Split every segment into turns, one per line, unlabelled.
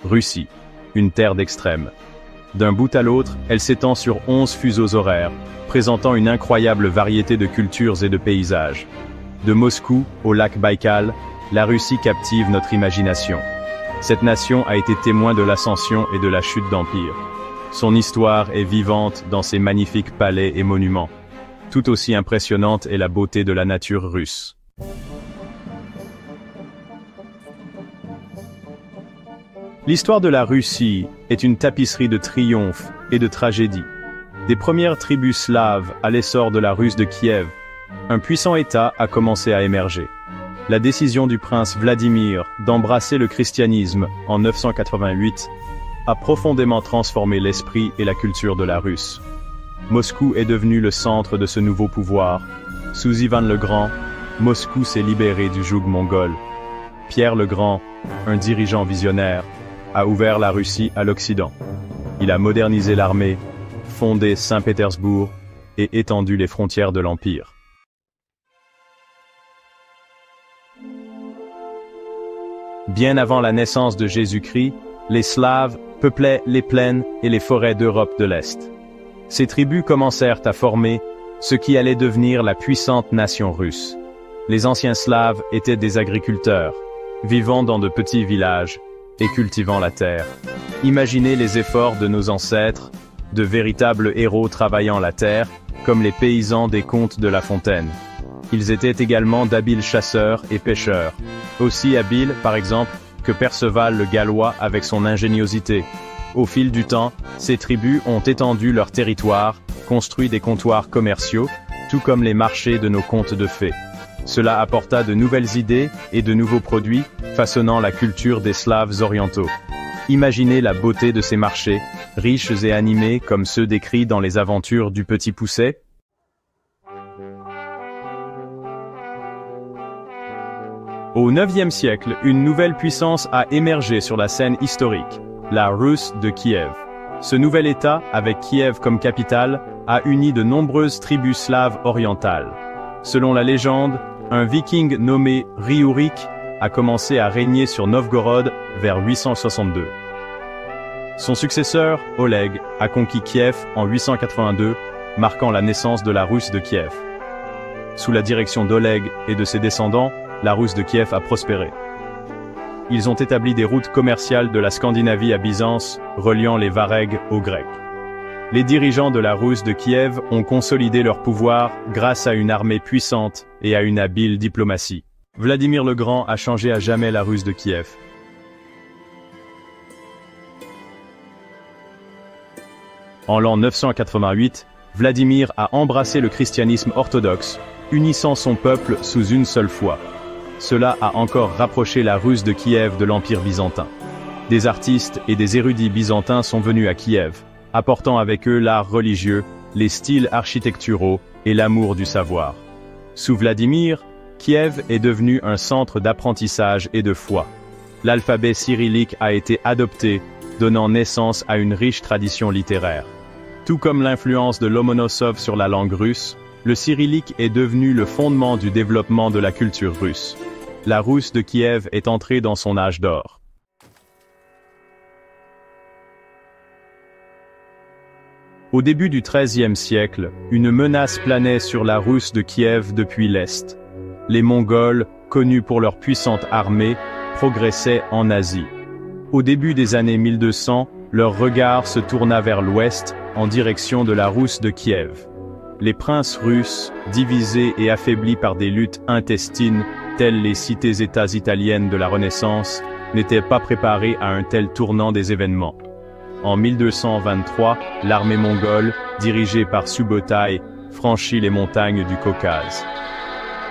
Russie, une terre d'extrême. D'un bout à l'autre, elle s'étend sur 11 fuseaux horaires, présentant une incroyable variété de cultures et de paysages. De Moscou au lac Baïkal, la Russie captive notre imagination. Cette nation a été témoin de l'ascension et de la chute d'empires. Son histoire est vivante dans ses magnifiques palais et monuments. Tout aussi impressionnante est la beauté de la nature russe. L'histoire de la Russie est une tapisserie de triomphes et de tragédies. Des premières tribus slaves à l'essor de la Russe de Kiev, un puissant État a commencé à émerger. La décision du prince Vladimir d'embrasser le christianisme en 988 a profondément transformé l'esprit et la culture de la Russe. Moscou est devenu le centre de ce nouveau pouvoir. Sous Ivan le Grand, Moscou s'est libéré du joug mongol. Pierre le Grand, un dirigeant visionnaire, a ouvert la Russie à l'Occident. Il a modernisé l'armée, fondé Saint-Pétersbourg et étendu les frontières de l'Empire. Bien avant la naissance de Jésus-Christ, les Slaves peuplaient les plaines et les forêts d'Europe de l'Est. Ces tribus commencèrent à former ce qui allait devenir la puissante nation russe. Les anciens Slaves étaient des agriculteurs, vivant dans de petits villages et cultivant la terre. Imaginez les efforts de nos ancêtres, de véritables héros travaillant la terre, comme les paysans des contes de La Fontaine. Ils étaient également d'habiles chasseurs et pêcheurs, aussi habiles, par exemple, que Perceval le Gallois avec son ingéniosité. Au fil du temps, ces tribus ont étendu leur territoire, construit des comptoirs commerciaux, tout comme les marchés de nos contes de fées. Cela apporta de nouvelles idées et de nouveaux produits, façonnant la culture des Slaves orientaux. Imaginez la beauté de ces marchés, riches et animés comme ceux décrits dans les aventures du Petit Poucet. Au IXe siècle, une nouvelle puissance a émergé sur la scène historique, la Russe de Kiev. Ce nouvel État, avec Kiev comme capitale, a uni de nombreuses tribus slaves orientales. Selon la légende, un viking nommé Riurik a commencé à régner sur Novgorod vers 862. Son successeur, Oleg, a conquis Kiev en 882, marquant la naissance de la Russe de Kiev. Sous la direction d'Oleg et de ses descendants, la Russe de Kiev a prospéré. Ils ont établi des routes commerciales de la Scandinavie à Byzance, reliant les Varegs aux Grecs. Les dirigeants de la Russe de Kiev ont consolidé leur pouvoir grâce à une armée puissante et à une habile diplomatie. Vladimir le Grand a changé à jamais la Russe de Kiev. En l'an 988, Vladimir a embrassé le christianisme orthodoxe, unissant son peuple sous une seule foi. Cela a encore rapproché la Russe de Kiev de l'Empire byzantin. Des artistes et des érudits byzantins sont venus à Kiev, apportant avec eux l'art religieux, les styles architecturaux et l'amour du savoir. Sous Vladimir, Kiev est devenu un centre d'apprentissage et de foi. L'alphabet cyrillique a été adopté, donnant naissance à une riche tradition littéraire. Tout comme l'influence de Lomonosov sur la langue russe, le cyrillique est devenu le fondement du développement de la culture russe. La Russe de Kiev est entrée dans son âge d'or. Au début du XIIIe siècle, une menace planait sur la Russe de Kiev depuis l'Est. Les Mongols, connus pour leur puissante armée, progressaient en Asie. Au début des années 1200, leur regard se tourna vers l'ouest, en direction de la Russe de Kiev. Les princes russes, divisés et affaiblis par des luttes intestines, telles les cités-États italiennes de la Renaissance, n'étaient pas préparés à un tel tournant des événements. En 1223, l'armée mongole, dirigée par Subotai, franchit les montagnes du Caucase.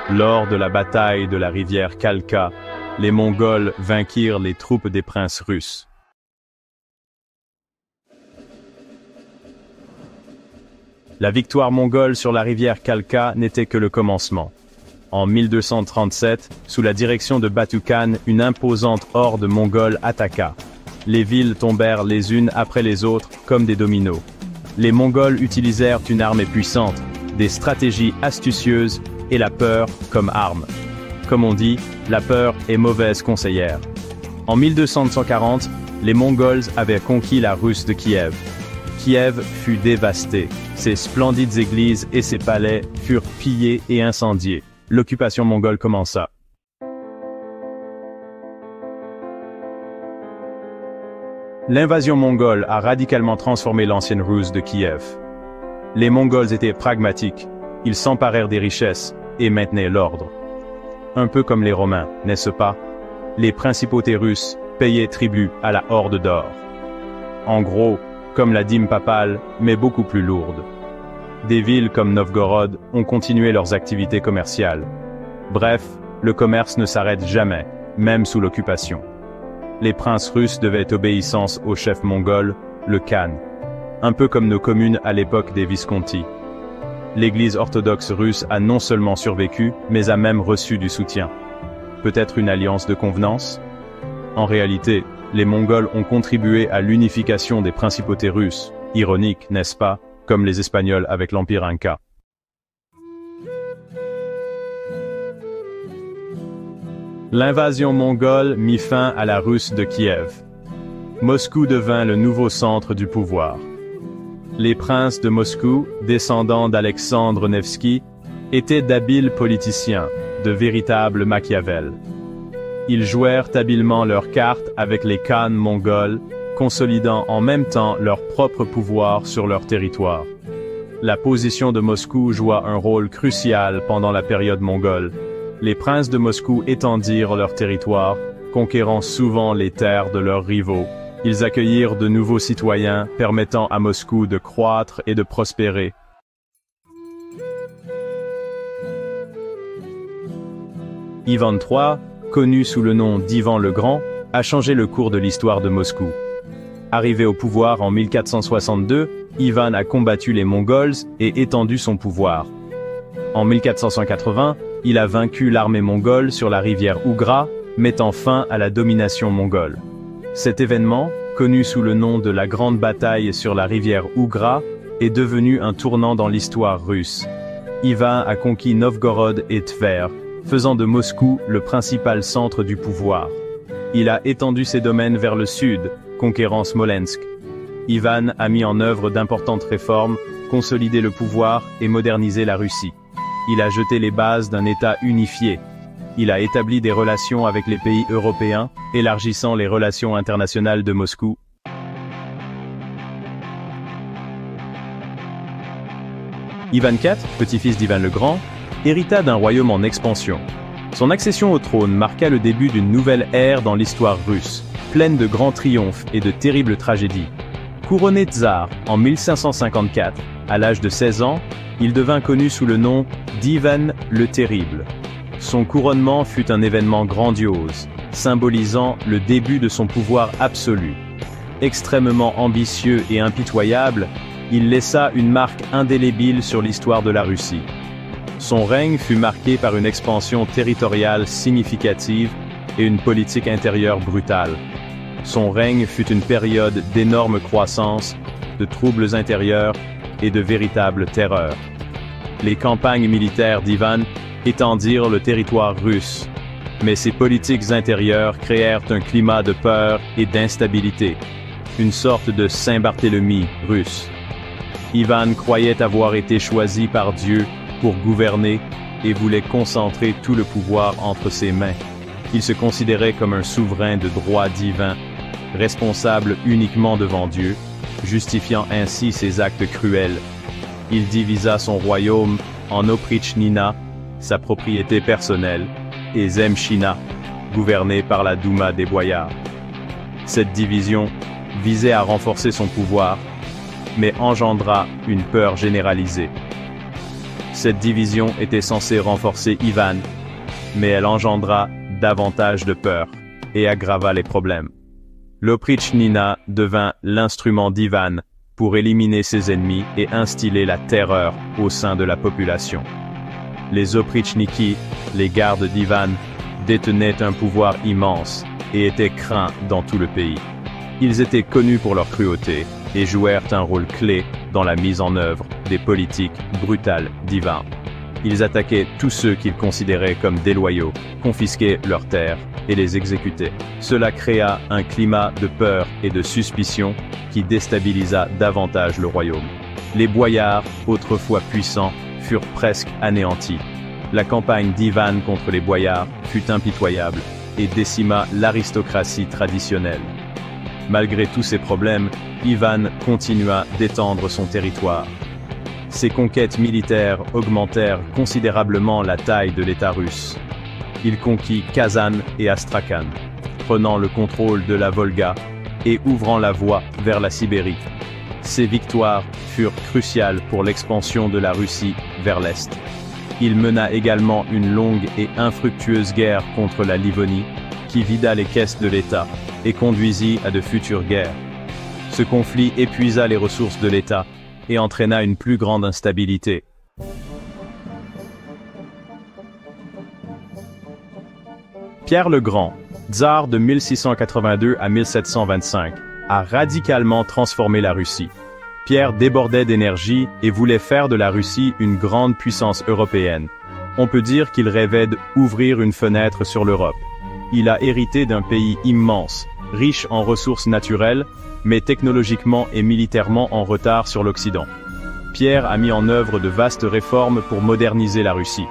Lors de la bataille de la rivière Kalka, les Mongols vainquirent les troupes des princes russes. La victoire mongole sur la rivière Kalka n'était que le commencement. En 1237, sous la direction de Batu-Khan, une imposante horde mongole attaqua. Les villes tombèrent les unes après les autres comme des dominos. Les Mongols utilisèrent une armée puissante, des stratégies astucieuses et la peur comme arme. Comme on dit, la peur est mauvaise conseillère. En 1240, les Mongols avaient conquis la Russe de Kiev. Kiev fut dévastée. Ses splendides églises et ses palais furent pillés et incendiés. L'occupation mongole commença. L'invasion mongole a radicalement transformé l'ancienne Russe de Kiev. Les Mongols étaient pragmatiques, ils s'emparèrent des richesses et maintenaient l'ordre. Un peu comme les Romains, n'est-ce pas? Les principautés russes payaient tribut à la Horde d'or. En gros, comme la dîme papale, mais beaucoup plus lourde. Des villes comme Novgorod ont continué leurs activités commerciales. Bref, le commerce ne s'arrête jamais, même sous l'occupation. Les princes russes devaient obéissance au chef mongol, le Khan. Un peu comme nos communes à l'époque des Visconti. L'Église orthodoxe russe a non seulement survécu, mais a même reçu du soutien. Peut-être une alliance de convenance? En réalité, les Mongols ont contribué à l'unification des principautés russes. Ironique, n'est-ce pas, comme les Espagnols avec l'Empire Inca. L'invasion mongole mit fin à la Russe de Kiev. Moscou devint le nouveau centre du pouvoir. Les princes de Moscou, descendants d'Alexandre Nevski, étaient d'habiles politiciens, de véritables Machiavel. Ils jouèrent habilement leurs cartes avec les khans mongols, consolidant en même temps leur propre pouvoir sur leur territoire. La position de Moscou joua un rôle crucial pendant la période mongole. Les princes de Moscou étendirent leur territoire, conquérant souvent les terres de leurs rivaux. Ils accueillirent de nouveaux citoyens, permettant à Moscou de croître et de prospérer. Ivan III, connu sous le nom d'Ivan le Grand, a changé le cours de l'histoire de Moscou. Arrivé au pouvoir en 1462, Ivan a combattu les Mongols et étendu son pouvoir. En 1480, il a vaincu l'armée mongole sur la rivière Ougra, mettant fin à la domination mongole. Cet événement, connu sous le nom de la Grande Bataille sur la rivière Ougra, est devenu un tournant dans l'histoire russe. Ivan a conquis Novgorod et Tver, faisant de Moscou le principal centre du pouvoir. Il a étendu ses domaines vers le sud, conquérant Smolensk. Ivan a mis en œuvre d'importantes réformes, consolidé le pouvoir et modernisé la Russie. Il a jeté les bases d'un État unifié. Il a établi des relations avec les pays européens, élargissant les relations internationales de Moscou. Ivan IV, petit-fils d'Ivan le Grand, hérita d'un royaume en expansion. Son accession au trône marqua le début d'une nouvelle ère dans l'histoire russe, pleine de grands triomphes et de terribles tragédies. Couronné tsar en 1554, à l'âge de 16 ans, il devint connu sous le nom d'Ivan le Terrible. Son couronnement fut un événement grandiose, symbolisant le début de son pouvoir absolu. Extrêmement ambitieux et impitoyable, il laissa une marque indélébile sur l'histoire de la Russie. Son règne fut marqué par une expansion territoriale significative et une politique intérieure brutale. Son règne fut une période d'énorme croissance, de troubles intérieurs et de véritable terreur. Les campagnes militaires d'Ivan étendirent le territoire russe, mais ses politiques intérieures créèrent un climat de peur et d'instabilité, une sorte de Saint-Barthélemy russe. Ivan croyait avoir été choisi par Dieu pour gouverner et voulait concentrer tout le pouvoir entre ses mains. Il se considérait comme un souverain de droit divin, responsable uniquement devant Dieu, justifiant ainsi ses actes cruels. Il divisa son royaume en Oprichnina, sa propriété personnelle, et Zemchina, gouverné par la Douma des boyards. Cette division visait à renforcer son pouvoir, mais engendra une peur généralisée. Cette division était censée renforcer Ivan, mais elle engendra davantage de peur et aggrava les problèmes. L'Oprichnina devint l'instrument d'Ivan pour éliminer ses ennemis et instiller la terreur au sein de la population. Les Oprichniki, les gardes d'Ivan, détenaient un pouvoir immense et étaient craints dans tout le pays. Ils étaient connus pour leur cruauté et jouèrent un rôle clé dans la mise en œuvre des politiques brutales d'Ivan. Ils attaquaient tous ceux qu'ils considéraient comme déloyaux, confisquaient leurs terres et les exécutaient. Cela créa un climat de peur et de suspicion qui déstabilisa davantage le royaume. Les boyards, autrefois puissants, furent presque anéantis. La campagne d'Ivan contre les boyards fut impitoyable et décima l'aristocratie traditionnelle. Malgré tous ces problèmes, Ivan continua d'étendre son territoire. Ses conquêtes militaires augmentèrent considérablement la taille de l'État russe. Il conquit Kazan et Astrakhan, prenant le contrôle de la Volga et ouvrant la voie vers la Sibérie. Ces victoires furent cruciales pour l'expansion de la Russie vers l'Est. Il mena également une longue et infructueuse guerre contre la Livonie, qui vida les caisses de l'État et conduisit à de futures guerres. Ce conflit épuisa les ressources de l'État et entraîna une plus grande instabilité. Pierre le Grand, tsar de 1682 à 1725, a radicalement transformé la Russie. Pierre débordait d'énergie et voulait faire de la Russie une grande puissance européenne. On peut dire qu'il rêvait d'ouvrir une fenêtre sur l'Europe. Il a hérité d'un pays immense, riche en ressources naturelles, mais technologiquement et militairement en retard sur l'Occident. Pierre a mis en œuvre de vastes réformes pour moderniser la Russie.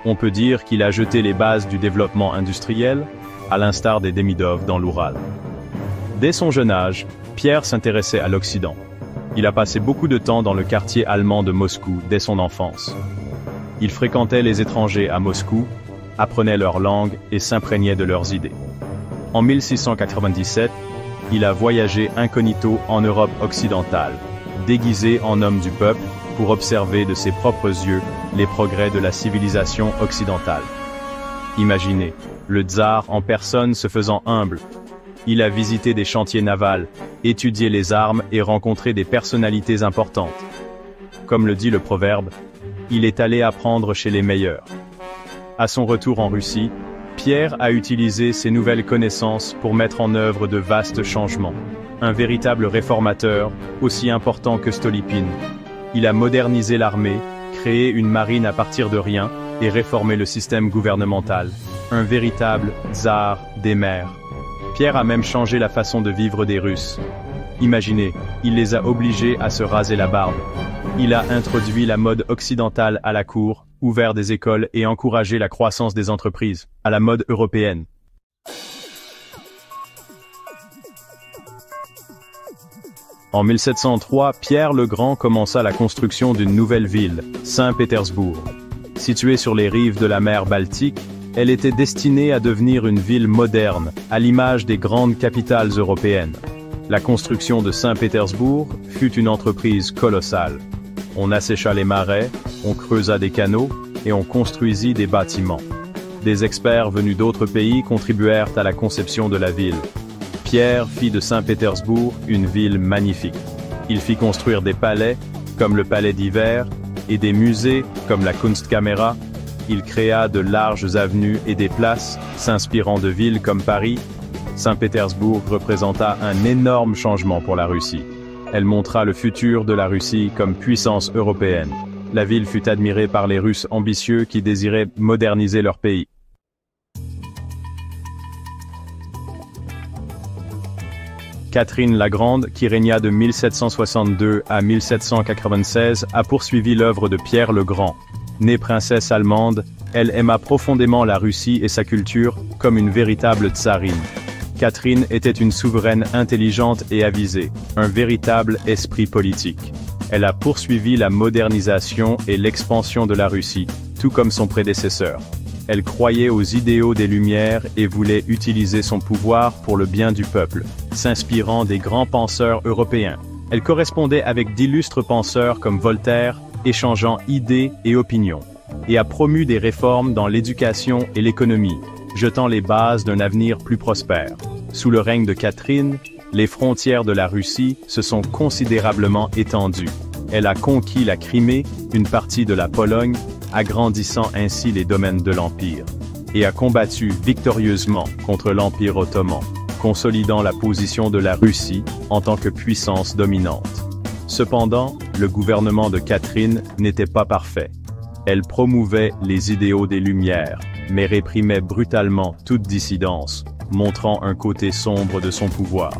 On peut dire qu'il a jeté les bases du développement industriel, à l'instar des Demidov dans l'Oural. Dès son jeune âge, Pierre s'intéressait à l'Occident. Il a passé beaucoup de temps dans le quartier allemand de Moscou dès son enfance. Il fréquentait les étrangers à Moscou, apprenait leur langue et s'imprégnait de leurs idées. En 1697, il a voyagé incognito en Europe occidentale, déguisé en homme du peuple, pour observer de ses propres yeux les progrès de la civilisation occidentale. Imaginez, le tsar en personne se faisant humble. Il a visité des chantiers navals, étudié les armes et rencontré des personnalités importantes. Comme le dit le proverbe, il est allé apprendre chez les meilleurs. À son retour en Russie, Pierre a utilisé ses nouvelles connaissances pour mettre en œuvre de vastes changements. Un véritable réformateur, aussi important que Stolypine. Il a modernisé l'armée, créé une marine à partir de rien et réformé le système gouvernemental. Un véritable tsar des mers. Pierre a même changé la façon de vivre des Russes. Imaginez, il les a obligés à se raser la barbe. Il a introduit la mode occidentale à la cour, ouvert des écoles et encouragé la croissance des entreprises, à la mode européenne. En 1703, Pierre le Grand commença la construction d'une nouvelle ville, Saint-Pétersbourg. Située sur les rives de la mer Baltique, elle était destinée à devenir une ville moderne, à l'image des grandes capitales européennes. La construction de Saint-Pétersbourg fut une entreprise colossale. On assécha les marais, on creusa des canaux et on construisit des bâtiments. Des experts venus d'autres pays contribuèrent à la conception de la ville. Pierre fit de Saint-Pétersbourg une ville magnifique. Il fit construire des palais, comme le palais d'hiver, et des musées, comme la Kunstkamera. Il créa de larges avenues et des places, s'inspirant de villes comme Paris. Saint-Pétersbourg représenta un énorme changement pour la Russie. Elle montra le futur de la Russie comme puissance européenne. La ville fut admirée par les Russes ambitieux qui désiraient moderniser leur pays. Catherine la Grande, qui régna de 1762 à 1796, a poursuivi l'œuvre de Pierre le Grand. Née princesse allemande, elle aima profondément la Russie et sa culture comme une véritable tsarine. Catherine était une souveraine intelligente et avisée, un véritable esprit politique. Elle a poursuivi la modernisation et l'expansion de la Russie, tout comme son prédécesseur. Elle croyait aux idéaux des Lumières et voulait utiliser son pouvoir pour le bien du peuple, s'inspirant des grands penseurs européens. Elle correspondait avec d'illustres penseurs comme Voltaire, échangeant idées et opinions, et a promu des réformes dans l'éducation et l'économie, jetant les bases d'un avenir plus prospère. Sous le règne de Catherine, les frontières de la Russie se sont considérablement étendues. Elle a conquis la Crimée, une partie de la Pologne, agrandissant ainsi les domaines de l'Empire, et a combattu victorieusement contre l'Empire ottoman, consolidant la position de la Russie en tant que puissance dominante. Cependant, le gouvernement de Catherine n'était pas parfait. Elle promouvait les idéaux des Lumières, mais réprimait brutalement toute dissidence, montrant un côté sombre de son pouvoir.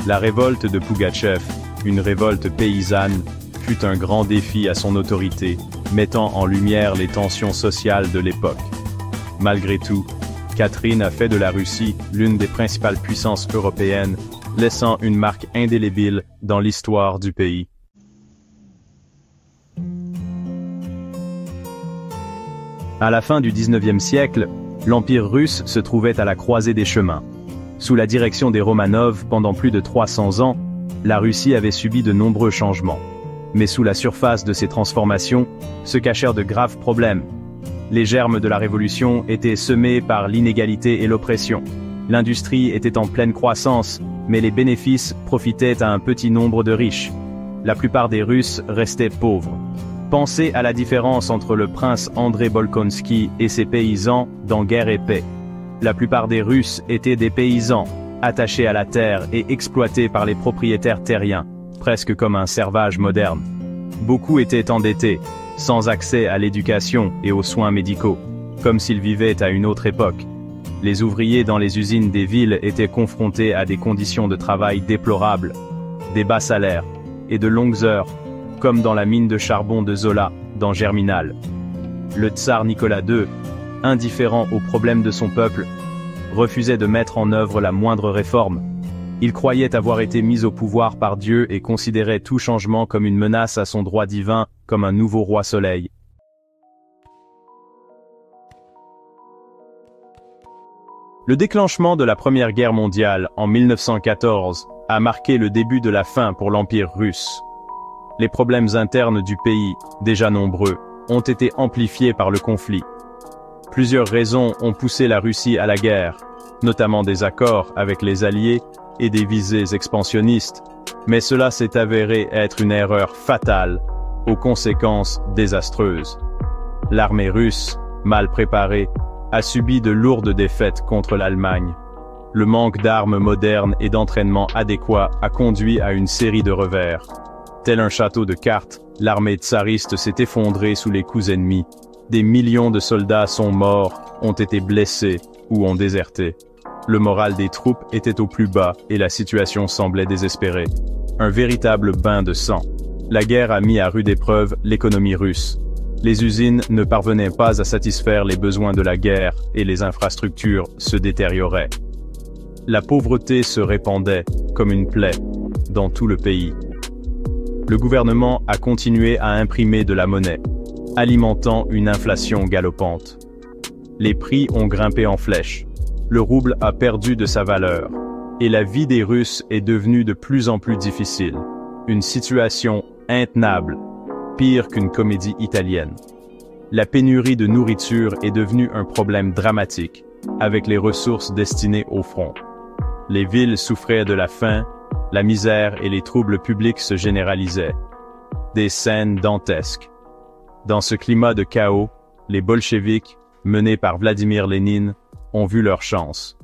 La révolte de Pougatchev, une révolte paysanne, fut un grand défi à son autorité, mettant en lumière les tensions sociales de l'époque. Malgré tout, Catherine a fait de la Russie l'une des principales puissances européennes, laissant une marque indélébile dans l'histoire du pays. À la fin du XIXe siècle, l'Empire russe se trouvait à la croisée des chemins. Sous la direction des Romanov pendant plus de 300 ans, la Russie avait subi de nombreux changements. Mais sous la surface de ces transformations se cachèrent de graves problèmes. Les germes de la révolution étaient semés par l'inégalité et l'oppression. L'industrie était en pleine croissance, mais les bénéfices profitaient à un petit nombre de riches. La plupart des Russes restaient pauvres. Pensez à la différence entre le prince André Bolkonsky et ses paysans dans Guerre et paix. La plupart des Russes étaient des paysans, attachés à la terre et exploités par les propriétaires terriens, presque comme un servage moderne. Beaucoup étaient endettés, sans accès à l'éducation et aux soins médicaux, comme s'ils vivaient à une autre époque. Les ouvriers dans les usines des villes étaient confrontés à des conditions de travail déplorables, des bas salaires et de longues heures, comme dans la mine de charbon de Zola, dans Germinal. Le tsar Nicolas II, indifférent aux problèmes de son peuple, refusait de mettre en œuvre la moindre réforme. Il croyait avoir été mis au pouvoir par Dieu et considérait tout changement comme une menace à son droit divin, comme un nouveau roi soleil. Le déclenchement de la Première Guerre mondiale en 1914 a marqué le début de la fin pour l'Empire russe. Les problèmes internes du pays, déjà nombreux, ont été amplifiés par le conflit. Plusieurs raisons ont poussé la Russie à la guerre, notamment des accords avec les Alliés et des visées expansionnistes, mais cela s'est avéré être une erreur fatale, aux conséquences désastreuses. L'armée russe, mal préparée, a subi de lourdes défaites contre l'Allemagne. Le manque d'armes modernes et d'entraînement adéquat a conduit à une série de revers. Tel un château de cartes, l'armée tsariste s'est effondrée sous les coups ennemis. Des millions de soldats sont morts, ont été blessés ou ont déserté. Le moral des troupes était au plus bas et la situation semblait désespérée. Un véritable bain de sang. La guerre a mis à rude épreuve l'économie russe. Les usines ne parvenaient pas à satisfaire les besoins de la guerre et les infrastructures se détérioraient. La pauvreté se répandait comme une plaie dans tout le pays. Le gouvernement a continué à imprimer de la monnaie, alimentant une inflation galopante. Les prix ont grimpé en flèche. Le rouble a perdu de sa valeur, et la vie des Russes est devenue de plus en plus difficile. Une situation intenable, pire qu'une comédie italienne. La pénurie de nourriture est devenue un problème dramatique, avec les ressources destinées au front. Les villes souffraient de la faim, la misère et les troubles publics se généralisaient. Des scènes dantesques. Dans ce climat de chaos, les bolcheviks, menés par Vladimir Lénine, ont vu leur chance.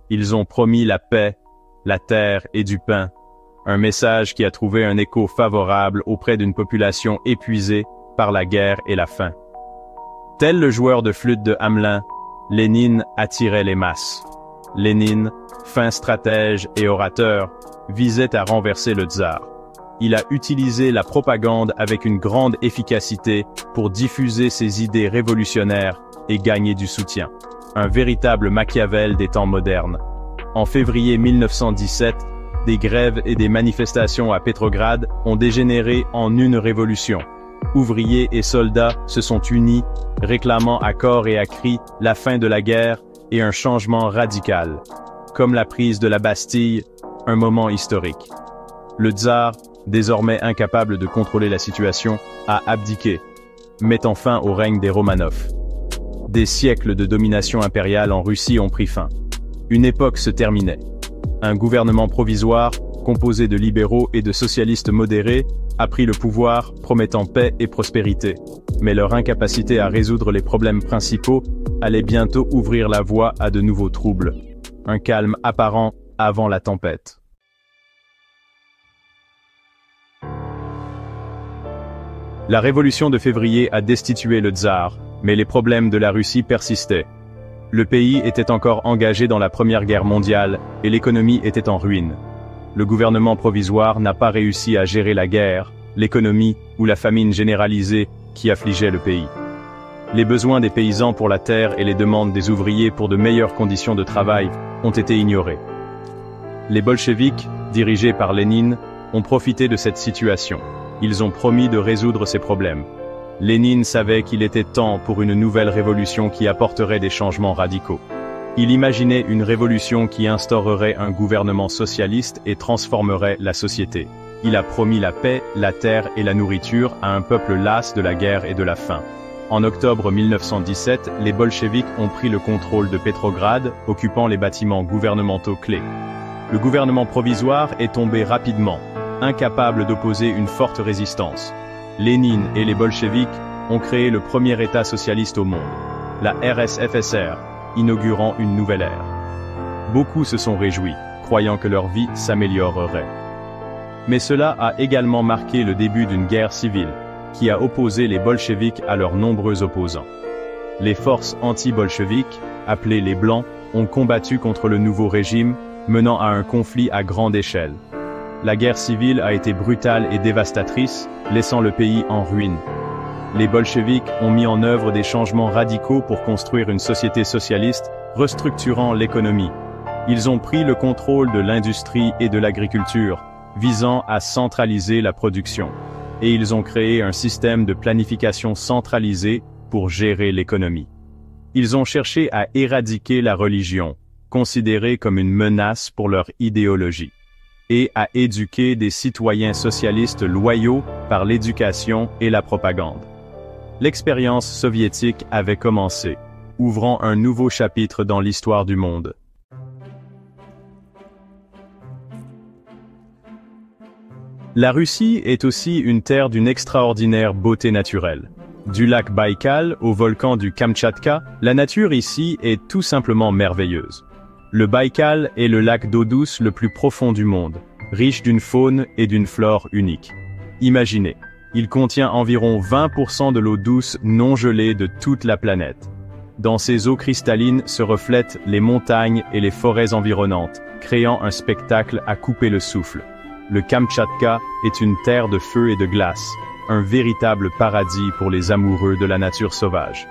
Ils ont promis la paix, la terre et du pain, un message qui a trouvé un écho favorable auprès d'une population épuisée par la guerre et la faim. Tel le joueur de flûte de Hamelin, Lénine attirait les masses. Lénine, fin stratège et orateur, visait à renverser le tsar. Il a utilisé la propagande avec une grande efficacité pour diffuser ses idées révolutionnaires et gagner du soutien. Un véritable Machiavel des temps modernes. En février 1917, des grèves et des manifestations à Pétrograd ont dégénéré en une révolution. Ouvriers et soldats se sont unis, réclamant à corps et à cri la fin de la guerre et un changement radical. Comme la prise de la Bastille, un moment historique. Le tsar, désormais incapable de contrôler la situation, a abdiqué, mettant fin au règne des Romanov. Des siècles de domination impériale en Russie ont pris fin. Une époque se terminait. Un gouvernement provisoire, composé de libéraux et de socialistes modérés, a pris le pouvoir, promettant paix et prospérité. Mais leur incapacité à résoudre les problèmes principaux allait bientôt ouvrir la voie à de nouveaux troubles. Un calme apparent avant la tempête. La révolution de février a destitué le tsar, mais les problèmes de la Russie persistaient. Le pays était encore engagé dans la Première Guerre mondiale et l'économie était en ruine. Le gouvernement provisoire n'a pas réussi à gérer la guerre, l'économie ou la famine généralisée qui affligeait le pays. Les besoins des paysans pour la terre et les demandes des ouvriers pour de meilleures conditions de travail ont été ignorés. Les bolcheviks, dirigés par Lénine, ont profité de cette situation. Ils ont promis de résoudre ces problèmes. Lénine savait qu'il était temps pour une nouvelle révolution qui apporterait des changements radicaux. Il imaginait une révolution qui instaurerait un gouvernement socialiste et transformerait la société. Il a promis la paix, la terre et la nourriture à un peuple las de la guerre et de la faim. En octobre 1917, les bolcheviks ont pris le contrôle de Petrograd, occupant les bâtiments gouvernementaux clés. Le gouvernement provisoire est tombé rapidement, incapable d'opposer une forte résistance. Lénine et les bolcheviks ont créé le premier État socialiste au monde, la RSFSR, inaugurant une nouvelle ère. Beaucoup se sont réjouis, croyant que leur vie s'améliorerait. Mais cela a également marqué le début d'une guerre civile, qui a opposé les bolcheviks à leurs nombreux opposants. Les forces anti-bolcheviques, appelées les Blancs, ont combattu contre le nouveau régime, menant à un conflit à grande échelle. La guerre civile a été brutale et dévastatrice, laissant le pays en ruine. Les bolcheviks ont mis en œuvre des changements radicaux pour construire une société socialiste, restructurant l'économie. Ils ont pris le contrôle de l'industrie et de l'agriculture, visant à centraliser la production. Et ils ont créé un système de planification centralisé pour gérer l'économie. Ils ont cherché à éradiquer la religion, considérée comme une menace pour leur idéologie, et à éduquer des citoyens socialistes loyaux par l'éducation et la propagande. L'expérience soviétique avait commencé, ouvrant un nouveau chapitre dans l'histoire du monde. La Russie est aussi une terre d'une extraordinaire beauté naturelle. Du lac Baïkal au volcan du Kamtchatka, la nature ici est tout simplement merveilleuse. Le Baïkal est le lac d'eau douce le plus profond du monde, riche d'une faune et d'une flore uniques. Imaginez, il contient environ 20% de l'eau douce non gelée de toute la planète. Dans ces eaux cristallines se reflètent les montagnes et les forêts environnantes, créant un spectacle à couper le souffle. Le Kamtchatka est une terre de feu et de glace, un véritable paradis pour les amoureux de la nature sauvage.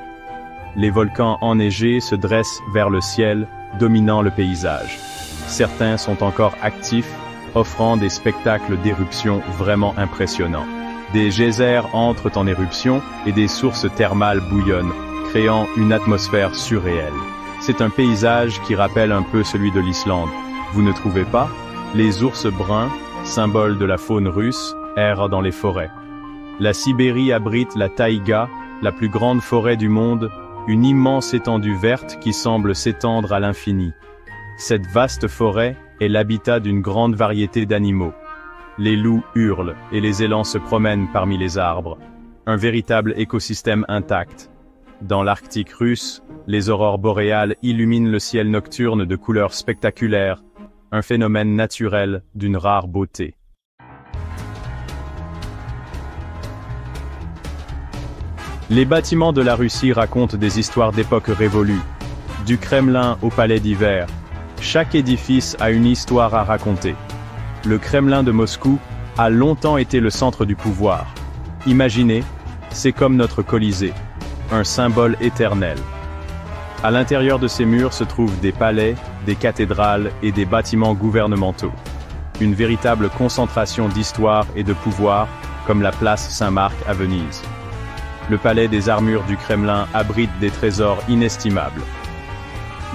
Les volcans enneigés se dressent vers le ciel, dominant le paysage. Certains sont encore actifs, offrant des spectacles d'éruption vraiment impressionnants. Des geysers entrent en éruption et des sources thermales bouillonnent, créant une atmosphère surréelle. C'est un paysage qui rappelle un peu celui de l'Islande. Vous ne trouvez pas? Les ours bruns, symbole de la faune russe, errent dans les forêts. La Sibérie abrite la taïga, la plus grande forêt du monde, une immense étendue verte qui semble s'étendre à l'infini. Cette vaste forêt est l'habitat d'une grande variété d'animaux. Les loups hurlent et les élans se promènent parmi les arbres. Un véritable écosystème intact. Dans l'Arctique russe, les aurores boréales illuminent le ciel nocturne de couleurs spectaculaires, un phénomène naturel d'une rare beauté. Les bâtiments de la Russie racontent des histoires d'époques révolues. Du Kremlin au Palais d'Hiver, chaque édifice a une histoire à raconter. Le Kremlin de Moscou a longtemps été le centre du pouvoir. Imaginez, c'est comme notre Colisée, un symbole éternel. À l'intérieur de ces murs se trouvent des palais, des cathédrales et des bâtiments gouvernementaux. Une véritable concentration d'histoire et de pouvoir, comme la place Saint-Marc à Venise. Le palais des armures du Kremlin abrite des trésors inestimables.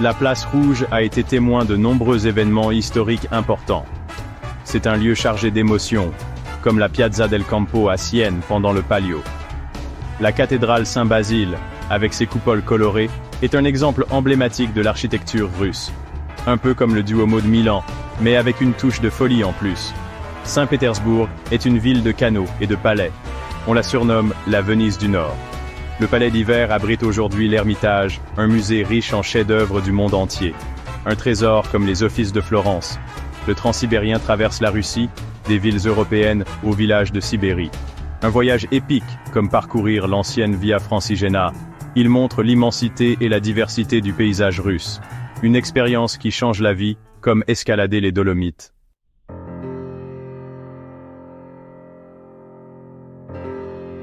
La place Rouge a été témoin de nombreux événements historiques importants. C'est un lieu chargé d'émotions, comme la Piazza del Campo à Sienne pendant le Palio. La cathédrale Saint-Basile, avec ses coupoles colorées, est un exemple emblématique de l'architecture russe. Un peu comme le Duomo de Milan, mais avec une touche de folie en plus. Saint-Pétersbourg est une ville de canaux et de palais. On la surnomme la Venise du Nord. Le Palais d'Hiver abrite aujourd'hui l'Ermitage, un musée riche en chefs-d'œuvre du monde entier. Un trésor comme les offices de Florence. Le Transsibérien traverse la Russie, des villes européennes aux villages de Sibérie. Un voyage épique, comme parcourir l'ancienne Via Francigena. Il montre l'immensité et la diversité du paysage russe. Une expérience qui change la vie, comme escalader les Dolomites.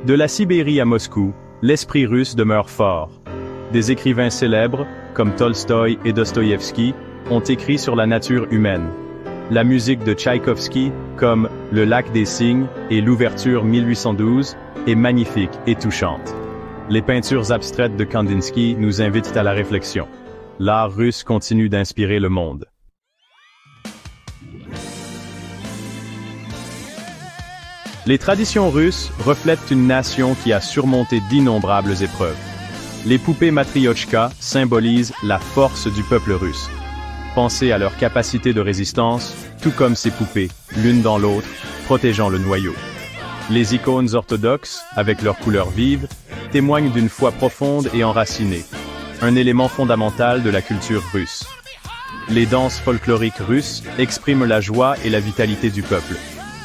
De la Sibérie à Moscou, l'esprit russe demeure fort. Des écrivains célèbres, comme Tolstoï et Dostoïevski, ont écrit sur la nature humaine. La musique de Tchaïkovski, comme Le Lac des Cygnes et l'ouverture 1812, est magnifique et touchante. Les peintures abstraites de Kandinsky nous invitent à la réflexion. L'art russe continue d'inspirer le monde. Les traditions russes reflètent une nation qui a surmonté d'innombrables épreuves. Les poupées Matriochka symbolisent la force du peuple russe. Pensez à leur capacité de résistance, tout comme ces poupées, l'une dans l'autre, protégeant le noyau. Les icônes orthodoxes, avec leurs couleurs vives, témoignent d'une foi profonde et enracinée, un élément fondamental de la culture russe. Les danses folkloriques russes expriment la joie et la vitalité du peuple.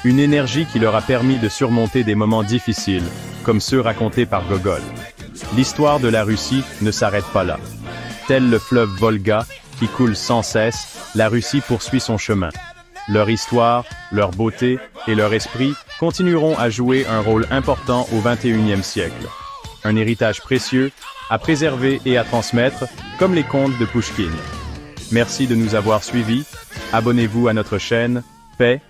Une énergie qui leur a permis de surmonter des moments difficiles, comme ceux racontés par Gogol. L'histoire de la Russie ne s'arrête pas là. Tel le fleuve Volga, qui coule sans cesse, la Russie poursuit son chemin. Leur histoire, leur beauté et leur esprit continueront à jouer un rôle important au XXIe siècle. Un héritage précieux, à préserver et à transmettre, comme les contes de Pouchkine. Merci de nous avoir suivis, abonnez-vous à notre chaîne, paix